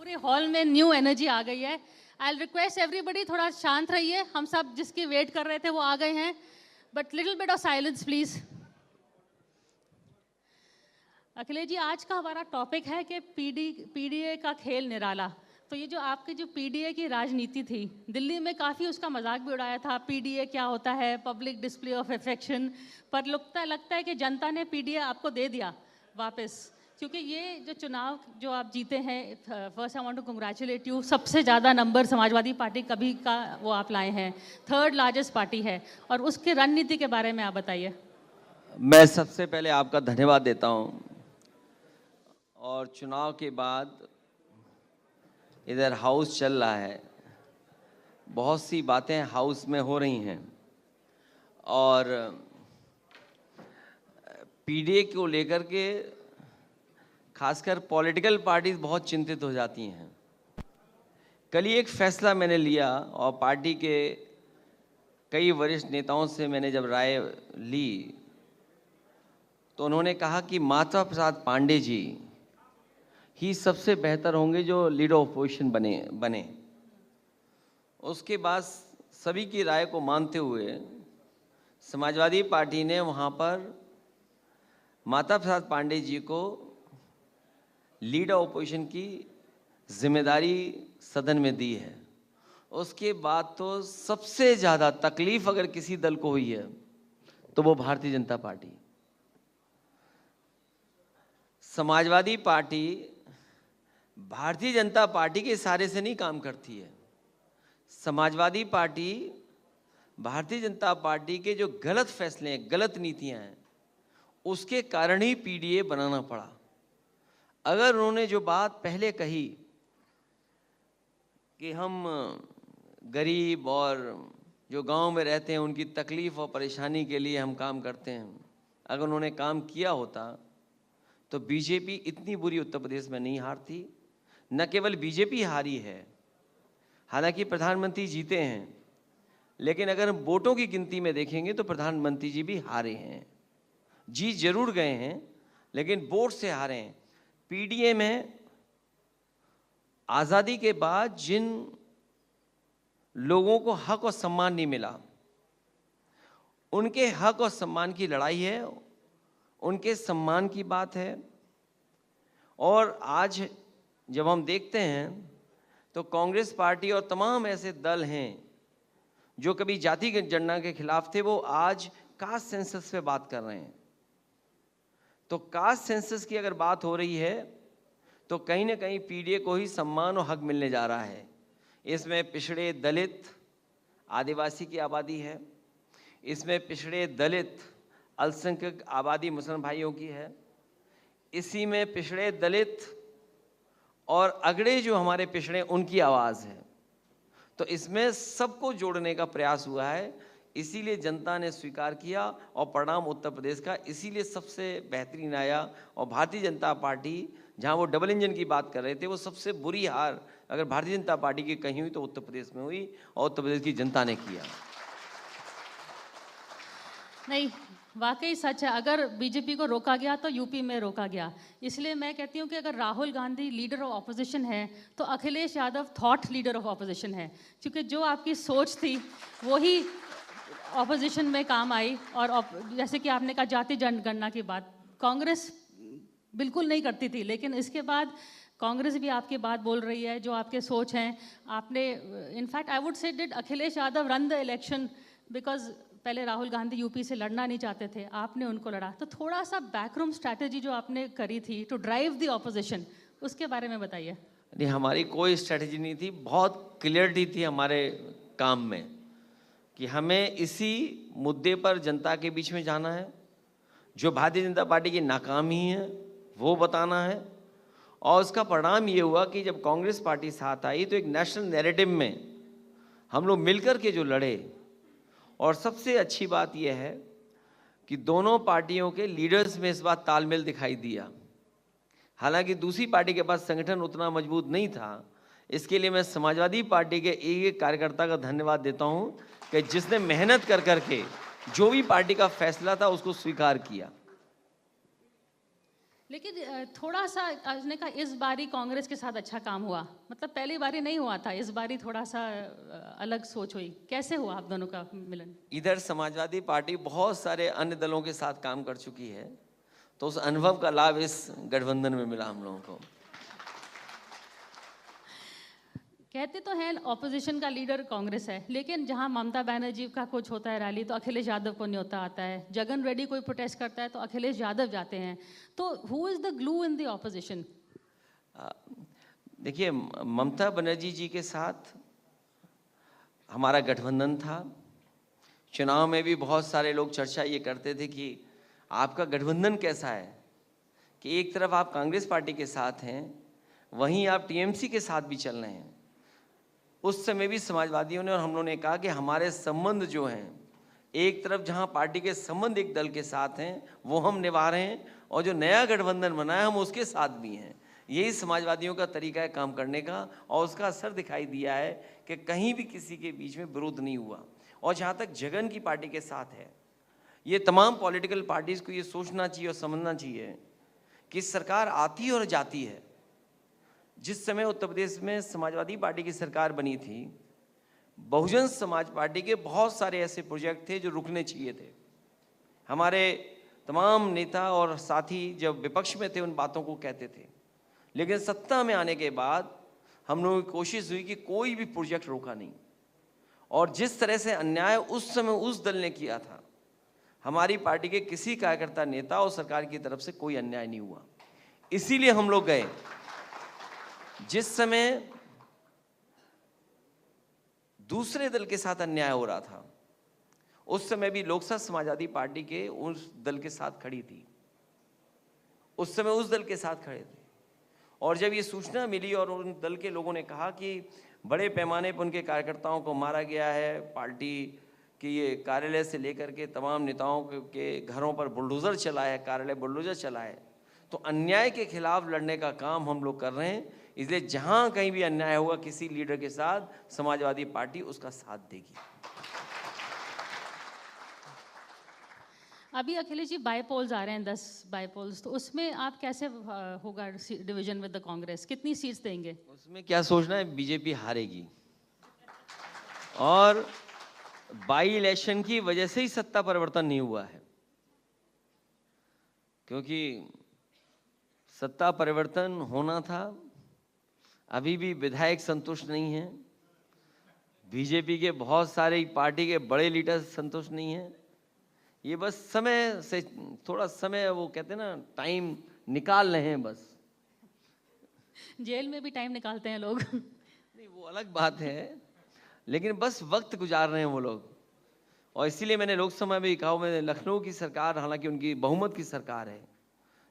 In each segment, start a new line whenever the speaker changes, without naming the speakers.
पूरे हॉल में new energy आ गई है। आई रिक्वेस्ट एवरीबडी थोड़ा शांत रहिए, हम सब जिसकी वेट कर रहे थे वो आ गए हैं, but little bit of silence please. Akhilesh ji, आज का हमारा टॉपिक है कि पीडीए का खेल निराला। तो ये जो आपकी जो पीडीए की राजनीति थी, दिल्ली में काफ़ी उसका मजाक भी उड़ाया था, पीडीए क्या होता है, पब्लिक डिस्प्ले ऑफ अफेक्शन। पर लगता है कि जनता ने पीडीए आपको दे दिया वापस, क्योंकि ये जो चुनाव जो आप जीते हैं, first I want to congratulate you. सबसे ज़्यादा नंबर समाजवादी पार्टी कभी का वो आप लाए हैं, थर्ड लार्जेस्ट पार्टी है, और उसकी रणनीति के बारे में आप बताइए।
मैं सबसे पहले आपका धन्यवाद देता हूं। और चुनाव के बाद इधर हाउस चल रहा है, बहुत सी बातें हाउस में हो रही हैं, और पीडीए को लेकर के खासकर पॉलिटिकल पार्टीज बहुत चिंतित हो जाती हैं। कल ही एक फैसला मैंने लिया और पार्टी के कई वरिष्ठ नेताओं से मैंने जब राय ली तो उन्होंने कहा कि माता प्रसाद पांडे जी ही सबसे बेहतर होंगे जो लीडर ऑफ अपोजिशन बने। उसके बाद सभी की राय को मानते हुए समाजवादी पार्टी ने वहाँ पर माता प्रसाद पांडे जी को लीडर ऑफ अपोजिशन की जिम्मेदारी सदन में दी है। उसके बाद तो सबसे ज़्यादा तकलीफ अगर किसी दल को हुई है तो वो Bharatiya Janata party. Samajwadi party Bharatiya Janata party के इशारे से नहीं काम करती है। समाजवादी पार्टी भारतीय जनता पार्टी के जो गलत फैसले हैं, गलत नीतियां हैं, उसके कारण ही पीडीए बनाना पड़ा। अगर उन्होंने जो बात पहले कही कि हम गरीब और जो गांव में रहते हैं उनकी तकलीफ और परेशानी के लिए हम काम करते हैं, अगर उन्होंने काम किया होता तो बीजेपी इतनी बुरी उत्तर प्रदेश में नहीं हारती। न केवल बीजेपी हारी है, हालांकि प्रधानमंत्री जीते हैं, लेकिन अगर हम वोटों की गिनती में देखेंगे तो प्रधानमंत्री जी भी हारे हैं। जीत जरूर गए हैं लेकिन वोट से हारे हैं। पीडीए में आज़ादी के बाद जिन लोगों को हक और सम्मान नहीं मिला, उनके हक और सम्मान की लड़ाई है, उनके सम्मान की बात है। और आज जब हम देखते हैं तो कांग्रेस पार्टी और तमाम ऐसे दल हैं जो कभी जाति जनगणना के खिलाफ थे, वो आज कास्ट सेंसस पे बात कर रहे हैं। तो कास्ट सेंसस की अगर बात हो रही है तो कहीं ना कहीं पीडीए को ही सम्मान और हक मिलने जा रहा है। इसमें पिछड़े दलित आदिवासी की आबादी है, इसमें पिछड़े दलित अल्पसंख्यक आबादी मुसलमान भाइयों की है, इसी में पिछड़े दलित और अगड़े जो हमारे पिछड़े उनकी आवाज़ है। तो इसमें सबको जोड़ने का प्रयास हुआ है, इसीलिए जनता ने स्वीकार किया और परिणाम उत्तर प्रदेश का इसीलिए सबसे बेहतरीन आया। और भारतीय जनता पार्टी जहां वो डबल इंजन की बात कर रहे थे, वो सबसे बुरी हार अगर भारतीय जनता पार्टी की कहीं हुई तो उत्तर प्रदेश में हुई और उत्तर प्रदेश की जनता ने किया।
नहीं, वाकई सच है, अगर बीजेपी को रोका गया तो यूपी में रोका गया। इसलिए मैं कहती हूँ कि अगर Rahul Gandhi leader of opposition है तो Akhilesh Yadav thought leader of opposition है, क्योंकि जो आपकी सोच थी वही ऑपोजिशन में काम आई। और जैसे कि आपने कहा जाति जनगणना की बात कांग्रेस बिल्कुल नहीं करती थी, लेकिन इसके बाद कांग्रेस भी आपकी बात बोल रही है, जो आपके सोच हैं। आपने in fact I would say did Akhilesh Yadav run the election because पहले राहुल गांधी यूपी से लड़ना नहीं चाहते थे, आपने उनको लड़ा। तो थोड़ा सा बैकरूम स्ट्रैटेजी जो आपने करी थी टू ड्राइव द ऑपोजिशन, उसके बारे में बताइए।
नहीं, हमारी कोई स्ट्रैटेजी नहीं थी, बहुत क्लियरिटी थी हमारे काम में कि हमें इसी मुद्दे पर जनता के बीच में जाना है। जो भारतीय जनता पार्टी की नाकामी है वो बताना है। और उसका परिणाम ये हुआ कि जब कांग्रेस पार्टी साथ आई तो एक नेशनल नैरेटिव में हम लोग मिलकर के जो लड़े, और सबसे अच्छी बात यह है कि दोनों पार्टियों के लीडर्स में इस बात तालमेल दिखाई दिया। हालांकि दूसरी पार्टी के पास संगठन उतना मजबूत नहीं था। इसके लिए मैं समाजवादी पार्टी के एक कार्यकर्ता का धन्यवाद देता हूं कि जिसने मेहनत कर करके जो भी पार्टी का फैसला था उसको स्वीकार किया।
लेकिन थोड़ा सा आपने कहा इस बारी कांग्रेस के साथ अच्छा काम हुआ, मतलब पहली बारी नहीं हुआ था, इस बारी थोड़ा सा अलग सोच हुई, कैसे हुआ आप दोनों का मिलन?
इधर समाजवादी पार्टी बहुत सारे अन्य दलों के साथ काम कर चुकी है, तो उस अनुभव का लाभ इस गठबंधन में मिला हम लोगों को।
कहते तो हैं ऑपोजिशन का लीडर कांग्रेस है, लेकिन जहां ममता बनर्जी का कुछ होता है रैली तो अखिलेश यादव को न्योता आता है, जगन रेड्डी कोई प्रोटेस्ट करता है तो अखिलेश यादव जाते हैं, तो who is the glue in the opposition?
देखिए, ममता बनर्जी जी के साथ हमारा गठबंधन था। चुनाव में भी बहुत सारे लोग चर्चा ये करते थे कि आपका गठबंधन कैसा है, कि एक तरफ आप कांग्रेस पार्टी के साथ हैं, वहीं आप टीएमसी के साथ भी चल रहे हैं। उस समय भी समाजवादियों ने और हम लोगों ने कहा कि हमारे संबंध जो हैं, एक तरफ जहां पार्टी के संबंध एक दल के साथ हैं वो हम निभा रहे हैं, और जो नया गठबंधन बना है हम उसके साथ भी हैं। यही समाजवादियों का तरीका है काम करने का, और उसका असर दिखाई दिया है कि कहीं भी किसी के बीच में विरोध नहीं हुआ। और जहाँ तक जगन की पार्टी के साथ है, ये तमाम पॉलिटिकल पार्टीज़ को ये सोचना चाहिए और समझना चाहिए कि सरकार आती है और जाती है। जिस समय उत्तर प्रदेश में समाजवादी पार्टी की सरकार बनी थी, बहुजन समाज पार्टी के बहुत सारे ऐसे प्रोजेक्ट थे जो रुकने चाहिए थे। हमारे तमाम नेता और साथी जब विपक्ष में थे उन बातों को कहते थे, लेकिन सत्ता में आने के बाद हम लोगों की कोशिश हुई कि कोई भी प्रोजेक्ट रोका नहीं। और जिस तरह से अन्याय उस समय उस दल ने किया था, हमारी पार्टी के किसी कार्यकर्ता, नेता और सरकार की तरफ से कोई अन्याय नहीं हुआ। इसीलिए हम लोग गए। जिस समय दूसरे दल के साथ अन्याय हो रहा था, उस समय भी लोकसभा समाजवादी पार्टी के उस दल के साथ खड़ी थी, उस समय उस दल के साथ खड़े थे। और जब ये सूचना मिली और उन दल के लोगों ने कहा कि बड़े पैमाने पर उनके कार्यकर्ताओं को मारा गया है, पार्टी के ये कार्यालय से लेकर के तमाम नेताओं के घरों पर बुलडोज़र चला है, कार्यालय बुलडोज़र चला है, तो अन्याय के खिलाफ लड़ने का काम हम लोग कर रहे हैं। इसलिए जहां कहीं भी अन्याय होगा किसी लीडर के साथ, समाजवादी पार्टी उसका साथ देगी।
अभी अखिलेश जी बाईपोल्स आ रहे हैं, 10 बाईपोल्स, तो उसमें आप कैसे होगा डिवीजन विद द कांग्रेस, कितनी सीट्स देंगे?
उसमें क्या सोचना है, बीजेपी हारेगी। और बाई इलेक्शन की वजह से ही सत्ता परिवर्तन नहीं हुआ है, क्योंकि सत्ता परिवर्तन होना था। अभी भी विधायक संतुष्ट नहीं हैं, बीजेपी के बहुत सारे पार्टी के बड़े लीडर संतुष्ट नहीं हैं। ये बस समय से थोड़ा समय, वो कहते हैं ना, टाइम निकाल रहे हैं बस।
जेल में भी टाइम निकालते हैं लोग।
नहीं, वो अलग बात है, लेकिन बस वक्त गुजार रहे हैं वो लोग। और इसीलिए मैंने लोकसभा में कहा, मैंने लखनऊ की सरकार, हालांकि उनकी बहुमत की सरकार है,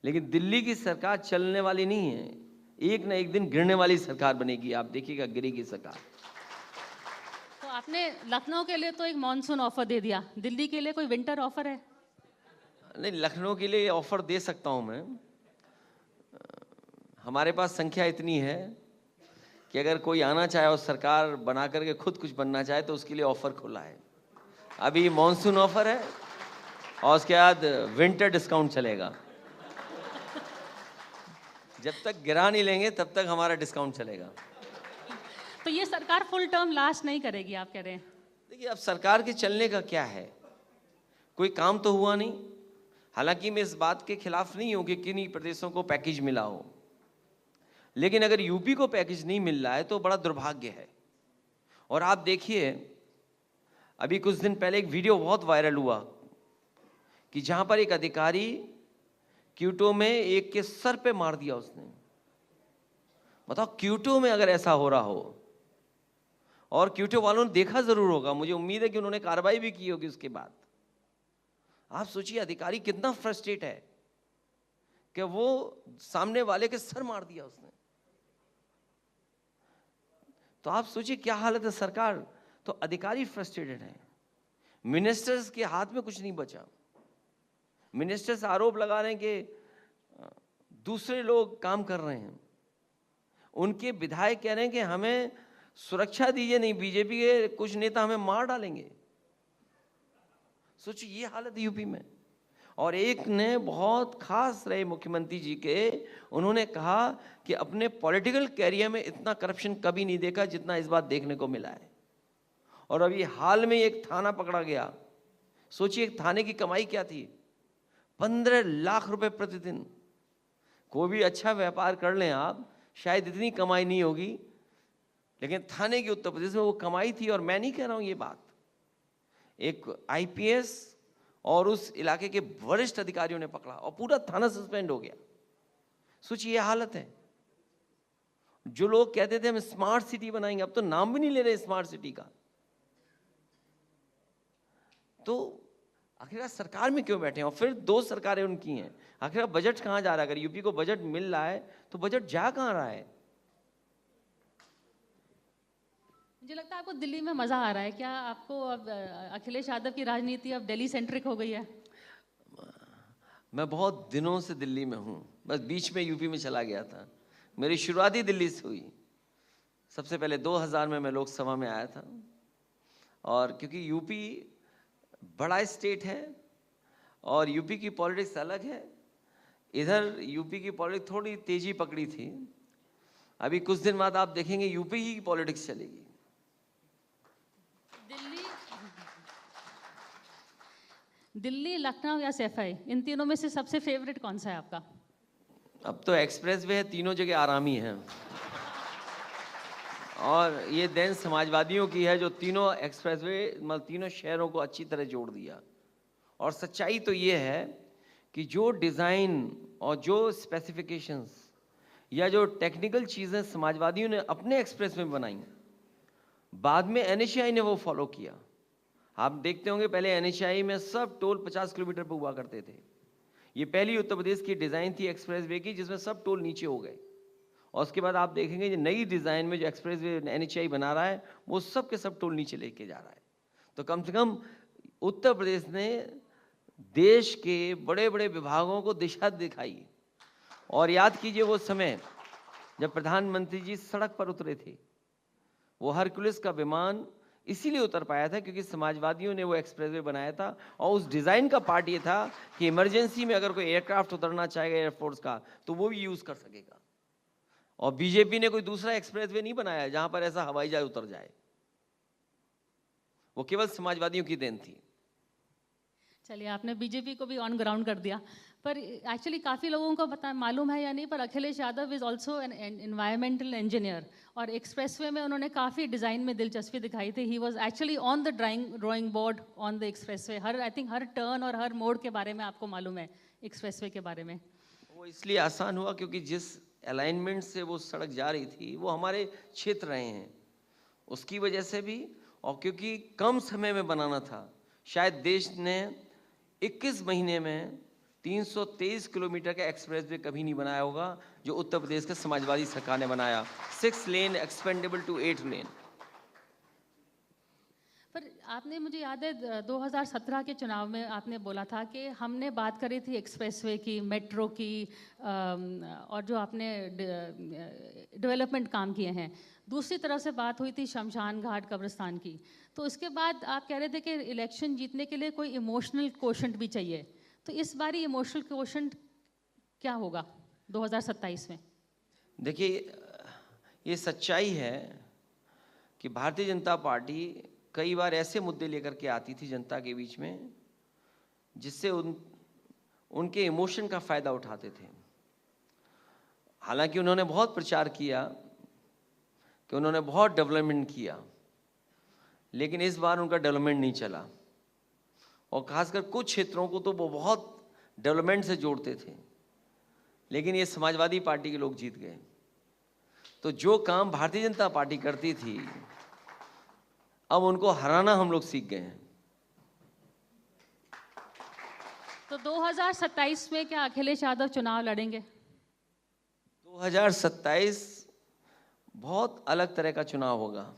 लेकिन दिल्ली की सरकार चलने वाली नहीं है, एक न एक दिन गिरने वाली सरकार बनेगी। आप देखिएगा, गिरेगी सरकार।
तो आपने लखनऊ के लिए तो एक मॉनसून ऑफर दे दिया, दिल्ली के लिए कोई विंटर ऑफर है?
नहीं, लखनऊ के लिए ऑफर दे सकता हूं मैं। हमारे पास संख्या इतनी है कि अगर कोई आना चाहे और सरकार बना करके खुद कुछ बनना चाहे तो उसके लिए ऑफर खुला है। अभी मॉनसून ऑफर है और उसके बाद विंटर डिस्काउंट चलेगा। जब तक गिरा नहीं लेंगे तब तक हमारा डिस्काउंट चलेगा।
तो ये सरकार फुल टर्म लास्ट नहीं करेगी, आप कह रहे हैं?
देखिए, अब सरकार के चलने का क्या है, कोई काम तो हुआ नहीं। हालांकि मैं इस बात के खिलाफ नहीं हूं कि किन्हीं प्रदेशों को पैकेज मिला हो, लेकिन अगर यूपी को पैकेज नहीं मिल रहा है तो बड़ा दुर्भाग्य है। और आप देखिए, अभी कुछ दिन पहले एक वीडियो बहुत वायरल हुआ कि जहां पर एक अधिकारी क्यूटो में एक के सर पे मार दिया उसने। बताओ, क्यूटो में अगर ऐसा हो रहा हो, और क्यूटो वालों ने देखा जरूर होगा, मुझे उम्मीद है कि उन्होंने कार्रवाई भी की होगी उसके बाद। आप सोचिए, अधिकारी कितना फ्रस्ट्रेट है कि वो सामने वाले के सर मार दिया उसने। तो आप सोचिए क्या हालत है सरकार। तो अधिकारी फ्रस्ट्रेटेड है, मिनिस्टर्स के हाथ में कुछ नहीं बचा। मिनिस्टर्स आरोप लगा रहे हैं कि दूसरे लोग काम कर रहे हैं, उनके विधायक कह रहे हैं कि हमें सुरक्षा दीजिए, नहीं बीजेपी के कुछ नेता हमें मार डालेंगे। सोचिए ये हालत यूपी में। और एक ने बहुत खास रहे मुख्यमंत्री जी के, उन्होंने कहा कि अपने पॉलिटिकल कैरियर में इतना करप्शन कभी नहीं देखा जितना इस बार देखने को मिला है। और अभी हाल में एक थाना पकड़ा गया, सोचिए एक थाने की कमाई क्या थी, 15 लाख रुपए प्रतिदिन। कोई भी अच्छा व्यापार कर लें आप, शायद इतनी कमाई नहीं होगी, लेकिन थाने की उत्तर प्रदेश में वो कमाई थी। और मैं नहीं कह रहा हूं ये बात, एक आईपीएस और उस इलाके के वरिष्ठ अधिकारियों ने पकड़ा और पूरा थाना सस्पेंड हो गया। सोचिए ये हालत है। जो लोग कहते थे हम स्मार्ट सिटी बनाएंगे, अब तो नाम भी नहीं ले रहे स्मार्ट सिटी का। तो आखिरकार सरकार में क्यों बैठे हैं? और फिर 2 सरकारें उनकी हैं, आखिरकार बजट कहां जा रहा है? अगर यूपी को बजट मिल रहा है तो बजट जा कहां रहा है?
मुझे लगता है आपको दिल्ली में मज़ा आ रहा है क्या? आपको अब अखिलेश यादव की राजनीति अब दिल्ली सेंट्रिक हो गई है?
मैं बहुत दिनों से दिल्ली में हूँ, बस बीच में यूपी में चला गया था। मेरी शुरुआत ही दिल्ली से हुई। सबसे पहले 2000 में मैं लोकसभा में आया था। और क्योंकि यूपी बड़ा स्टेट है और यूपी की पॉलिटिक्स अलग है, इधर यूपी की पॉलिटिक्स थोड़ी तेजी पकड़ी थी। अभी कुछ दिन बाद आप देखेंगे यूपी की पॉलिटिक्स चलेगी।
दिल्ली, लखनऊ या सैफई, इन तीनों में से सबसे फेवरेट कौन सा है आपका?
अब तो एक्सप्रेस वे है, तीनों जगह आरामी है। और ये देन समाजवादियों की है जो तीनों एक्सप्रेस वे मतलब तीनों शहरों को अच्छी तरह जोड़ दिया। और सच्चाई तो ये है कि जो डिज़ाइन और जो स्पेसिफिकेशंस या जो टेक्निकल चीज़ें समाजवादियों ने अपने एक्सप्रेस में बनाई, बाद में एनएचएआई ने वो फॉलो किया। आप देखते होंगे पहले एनएचएआई में सब टोल 50 किलोमीटर पर हुआ करते थे। ये पहली उत्तर प्रदेश की डिज़ाइन थी एक्सप्रेसवे की जिसमें सब टोल नीचे हो गए। और उसके बाद आप देखेंगे जो नई डिज़ाइन में जो एक्सप्रेसवे एनएचएआई बना रहा है वो सब के सब टोल नीचे लेके जा रहा है। तो कम से कम उत्तर प्रदेश ने देश के बड़े बड़े विभागों को दिशा दिखाई। और याद कीजिए वो समय जब प्रधानमंत्री जी सड़क पर उतरे थे, वो हरकुलिस का विमान इसीलिए उतर पाया था क्योंकि समाजवादियों ने वो एक्सप्रेसवे बनाया था। और उस डिज़ाइन का पार्ट ये था कि इमरजेंसी में अगर कोई एयरक्राफ्ट उतरना चाहेगा एयरफोर्स का तो वो भी यूज़ कर सकेगा। और बीजेपी ने कोई दूसरा एक्सप्रेसवे नहीं बनाया जहां पर ऐसा हवाई जहाज उतर जाए, वो केवल समाजवादियों की देन थी।
चलिए, आपने बीजेपी को भी ऑन ग्राउंड कर दिया, पर एक्चुअली काफ़ी लोगों को पता मालूम है या नहीं, पर Akhilesh Yadav is also an environmental engineer. और एक्सप्रेसवे में उन्होंने काफ़ी डिज़ाइन में दिलचस्पी दिखाई थी। He was actually on the drawing board on the expressway. I think her turn और हर मोड़ के बारे में आपको मालूम है एक्सप्रेसवे के बारे में।
वो इसलिए आसान हुआ क्योंकि जिस अलाइनमेंट से वो सड़क जा रही थी वो हमारे क्षेत्र रहे हैं, उसकी वजह से भी। और क्योंकि कम समय में बनाना था, शायद देश ने 21 महीने में 323 किलोमीटर का एक्सप्रेसवे कभी नहीं बनाया होगा जो उत्तर प्रदेश के समाजवादी सरकार ने बनाया। 6 लेन एक्सपेंडेबल टू 8 लेन।
पर आपने, मुझे याद है 2017 के चुनाव में आपने बोला था कि हमने बात करी थी एक्सप्रेसवे की, मेट्रो की, और जो आपने डेवलपमेंट काम किए हैं। दूसरी तरफ से बात हुई थी शमशान घाट कब्रिस्तान की। तो उसके बाद आप कह रहे थे कि इलेक्शन जीतने के लिए कोई इमोशनल कोशेंट भी चाहिए। तो इस बारी इमोशनल कोशेंट क्या होगा 2027 में?
देखिए, ये सच्चाई है कि भारतीय जनता पार्टी कई बार ऐसे मुद्दे लेकर के आती थी जनता के बीच में जिससे उनके इमोशन का फ़ायदा उठाते थे। हालांकि उन्होंने बहुत प्रचार किया कि उन्होंने बहुत डेवलपमेंट किया, लेकिन इस बार उनका डेवलपमेंट नहीं चला। और खासकर कुछ क्षेत्रों को तो वो बहुत डेवलपमेंट से जोड़ते थे, लेकिन ये समाजवादी पार्टी के लोग जीत गए। तो जो काम भारतीय जनता पार्टी करती थी अब उनको हराना हम लोग सीख गए हैं।
तो 2027 में क्या अखिलेश यादव चुनाव लड़ेंगे?
2027 बहुत अलग तरह का चुनाव होगा।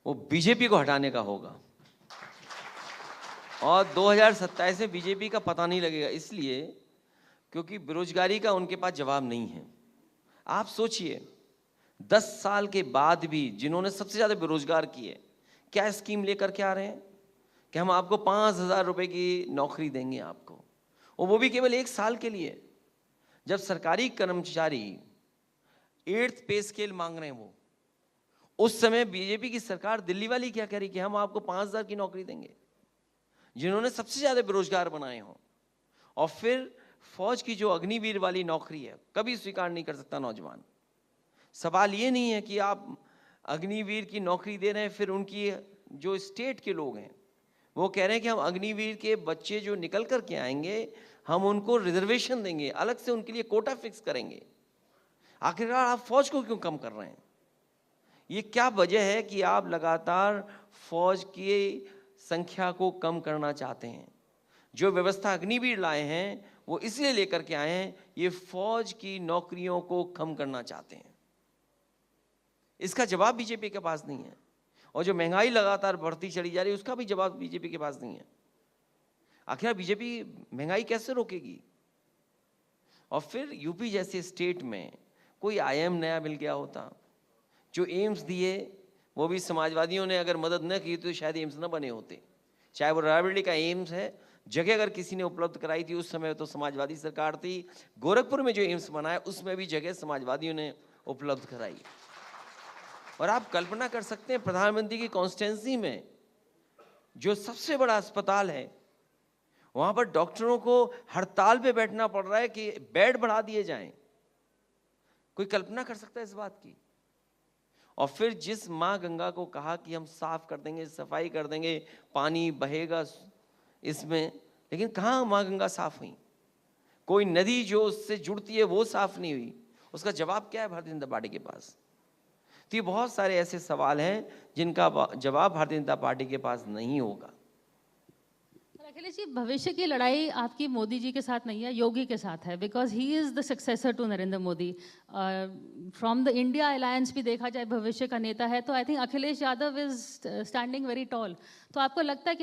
वो बीजेपी को हटाने का होगा। और 2027 में बीजेपी का पता नहीं लगेगा, इसलिए क्योंकि बेरोजगारी का उनके पास जवाब नहीं है। आप सोचिए 10 साल के बाद भी जिन्होंने सबसे ज़्यादा बेरोजगार किए, क्या स्कीम लेकर के आ रहे हैं कि हम आपको 5,000 रुपए की नौकरी देंगे आपको। और वो भी केवल 1 साल के लिए। जब सरकारी कर्मचारी 8th पे स्केल मांग रहे हैं वो, उस समय बीजेपी की सरकार दिल्ली वाली क्या कह रही कि हम आपको 5,000 की नौकरी देंगे, जिन्होंने सबसे ज्यादा बेरोजगार बनाए हों। और फिर फौज की जो अग्निवीर वाली नौकरी है, कभी स्वीकार नहीं कर सकता नौजवान। सवाल ये नहीं है कि आप अग्निवीर की नौकरी दे रहे हैं, फिर उनकी जो स्टेट के लोग हैं वो कह रहे हैं कि हम अग्निवीर के बच्चे जो निकल कर के आएंगे हम उनको रिजर्वेशन देंगे, अलग से उनके लिए कोटा फिक्स करेंगे। आखिरकार आप फौज को क्यों कम कर रहे हैं? ये क्या वजह है कि आप लगातार फौज की संख्या को कम करना चाहते हैं? जो व्यवस्था अग्निवीर लाए हैं वो इसलिए लेकर के आए हैं, ये फौज की नौकरियों को कम करना चाहते हैं। इसका जवाब बीजेपी के पास नहीं है। और जो महंगाई लगातार बढ़ती चली जा रही है उसका भी जवाब बीजेपी के पास नहीं है। आखिर बीजेपी महंगाई कैसे रोकेगी? और फिर यूपी जैसे स्टेट में कोई आईएम नया मिल गया होता, जो एम्स दिए वो भी समाजवादियों ने अगर मदद न की तो शायद एम्स न बने होते। चाहे वो रायबरेली का एम्स है, जगह अगर किसी ने उपलब्ध कराई थी उस समय तो समाजवादी सरकार थी। गोरखपुर में जो एम्स बना है उसमें भी जगह समाजवादियों ने उपलब्ध कराई। और आप कल्पना कर सकते हैं प्रधानमंत्री की कॉन्स्टिट्यूंसी में जो सबसे बड़ा अस्पताल है वहां पर डॉक्टरों को हड़ताल पे बैठना पड़ रहा है कि बेड बढ़ा दिए जाएं। कोई कल्पना कर सकता है इस बात की? और फिर जिस माँ गंगा को कहा कि हम साफ कर देंगे, सफाई कर देंगे, पानी बहेगा इसमें, लेकिन कहाँ माँ गंगा साफ हुई? कोई नदी जो उससे जुड़ती है वो साफ नहीं हुई। उसका जवाब क्या है भारतीय जनता पार्टी के पास? तो ये बहुत सारे ऐसे सवाल हैं जिनका जवाब भारतीय जनता पार्टी के पास नहीं होगा।
अखिलेश जी, भविष्य की लड़ाई आपकी मोदी जी के साथ नहीं है, योगी के साथ है, because he is the successor to Narendra Modi. From the India alliance भी देखा जाए भविष्य का नेता है, तो I think Akhilesh Yadav is standing very tall. तो आपको लगता है कि